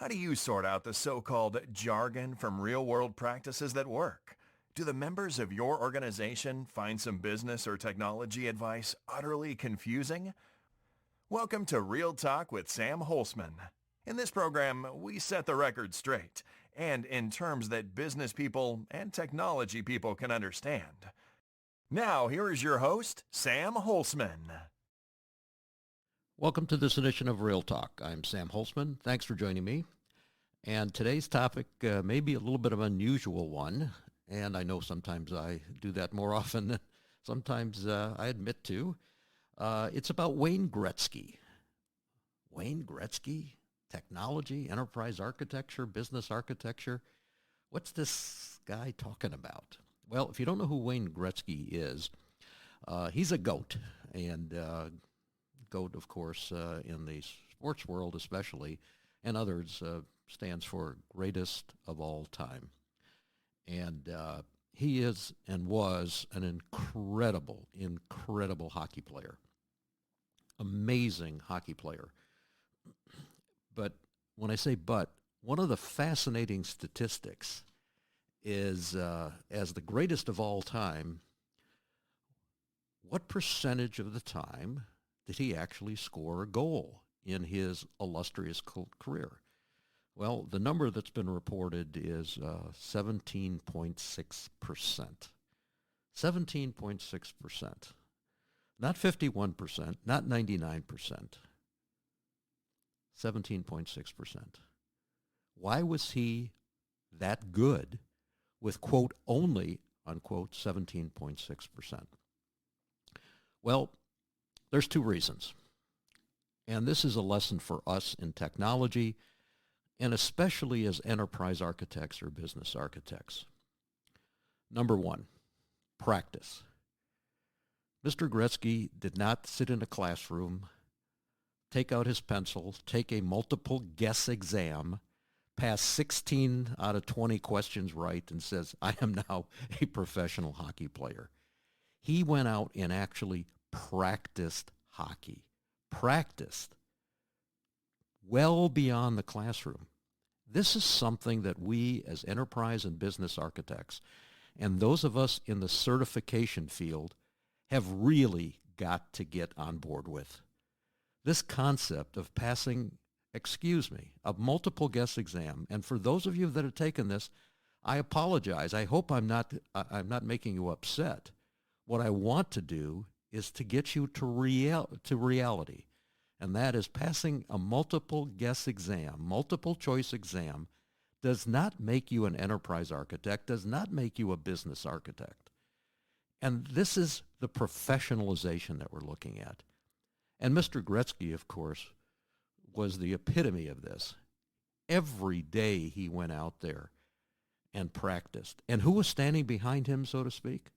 How do you sort out the so-called jargon from real-world practices that work? Do the members of your organization find some business or technology advice utterly confusing? Welcome to Real Talk with Sam Holcman. In this program, we set the record straight, and in terms that business people and technology people can understand. Now, here is your host, Sam Holcman. Welcome to this edition of Real Talk. I'm Sam Holcman. Thanks for joining me. And today's topic may be a little bit of an unusual one, and I know sometimes I do that more often than sometimes I admit to. It's about Wayne Gretzky. Wayne Gretzky? Technology, enterprise architecture, business architecture. What's this guy talking about? Well, if you don't know who Wayne Gretzky is, he's a GOAT, and GOAT, of course, in the sports world especially, and others, stands for greatest of all time. And he is and was an incredible hockey player. Amazing hockey player. But when I say one of the fascinating statistics is, as the greatest of all time, what percentage of the time did he actually score a goal in his illustrious career? Well, the number that's been reported is 17.6%. 17.6%. Not 51%, not 99%. 17.6%. Why was he that good with, quote, only, unquote, 17.6%? Well, there's two reasons. And this is a lesson for us in technology, and especially as enterprise architects or business architects. Number one, practice. Mr. Gretzky did not sit in a classroom, take out his pencil, take a multiple guess exam, pass 16 out of 20 questions right, and says, I am now a professional hockey player. He went out and actually practiced hockey. Practiced well beyond the classroom. This is something that we as enterprise and business architects and those of us in the certification field have really got to get on board with. This concept of passing, a multiple guess exam. And for those of you that have taken this, I apologize. I hope I'm not making you upset. What I want to do is to get you to reality. And that is passing a multiple guess exam, multiple choice exam, does not make you an enterprise architect, does not make you a business architect. And this is the professionalization that we're looking at. And Mr. Gretzky, of course, was the epitome of this. Every day he went out there and practiced. And who was standing behind him, so to speak?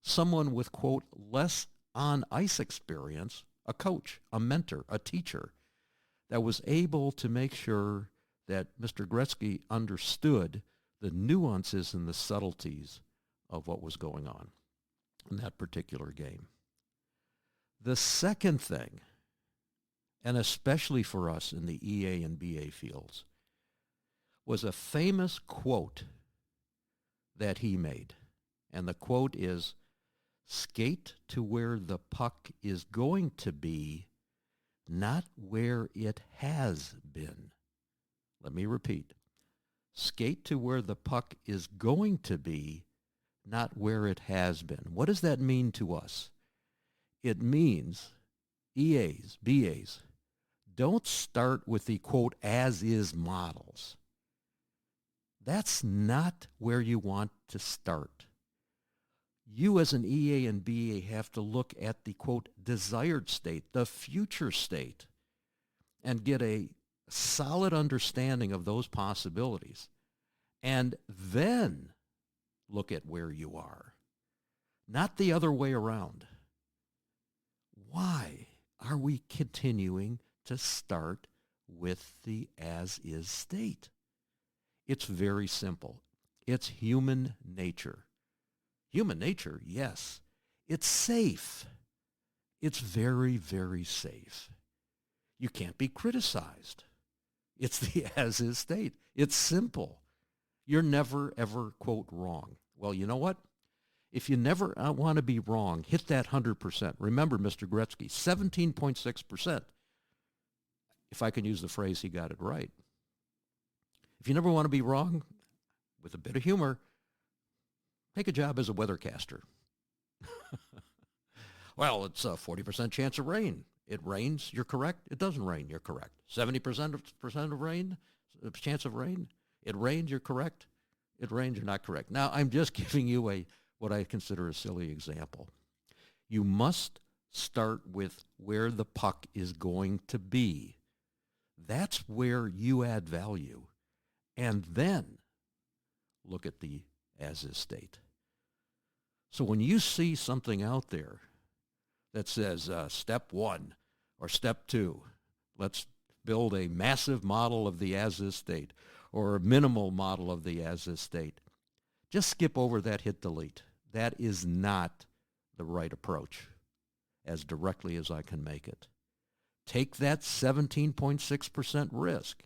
Someone with, quote, less on-ice experience, a coach, a mentor, a teacher, that was able to make sure that Mr. Gretzky understood the nuances and the subtleties of what was going on in that particular game. The second thing, and especially for us in the EA and BA fields, was a famous quote that he made. And the quote is, skate to where the puck is going to be, not where it has been. Let me repeat. Skate to where the puck is going to be, not where it has been. What does that mean to us? It means EAs, BAs, don't start with the, quote, as-is models. That's not where you want to start. You as an EA and BA have to look at the, quote, desired state, the future state, and get a solid understanding of those possibilities. And then look at where you are, not the other way around. Why are we continuing to start with the as-is state? It's very simple. It's human nature. Human nature, yes. It's safe. It's very, very safe. You can't be criticized. It's the as-is state. It's simple. You're never, ever, quote, wrong. Well, you know what? If you never want to be wrong, hit that 100%. Remember Mr. Gretzky, 17.6%. If I can use the phrase, he got it right. If you never want to be wrong, with a bit of humor, take a job as a weathercaster. Well, it's a 40% chance of rain. It rains, you're correct. It doesn't rain, you're correct. 70% of rain, chance of rain. It rains, you're correct. It rains, you're not correct. Now, I'm just giving you what I consider a silly example. You must start with where the puck is going to be. That's where you add value. And then look at the as-is state. So when you see something out there that says step 1 or step 2, let's build a massive model of the as-is state or a minimal model of the as-is state, just skip over that, hit delete. That is not the right approach, as directly as I can make it. Take that 17.6% risk.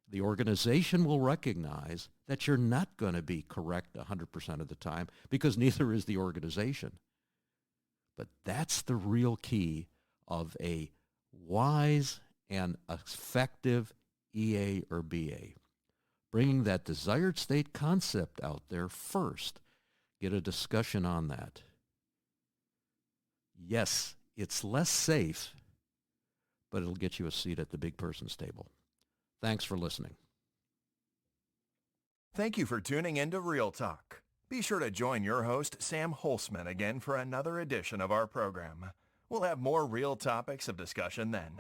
The organization will recognize that you're not going to be correct 100% of the time because neither is the organization. But that's the real key of a wise and effective EA or BA. Bringing that desired state concept out there first. Get a discussion on that. Yes, it's less safe, but it'll get you a seat at the big person's table. Thanks for listening. Thank you for tuning in to Real Talk. Be sure to join your host, Sam Holcman, again for another edition of our program. We'll have more real topics of discussion then.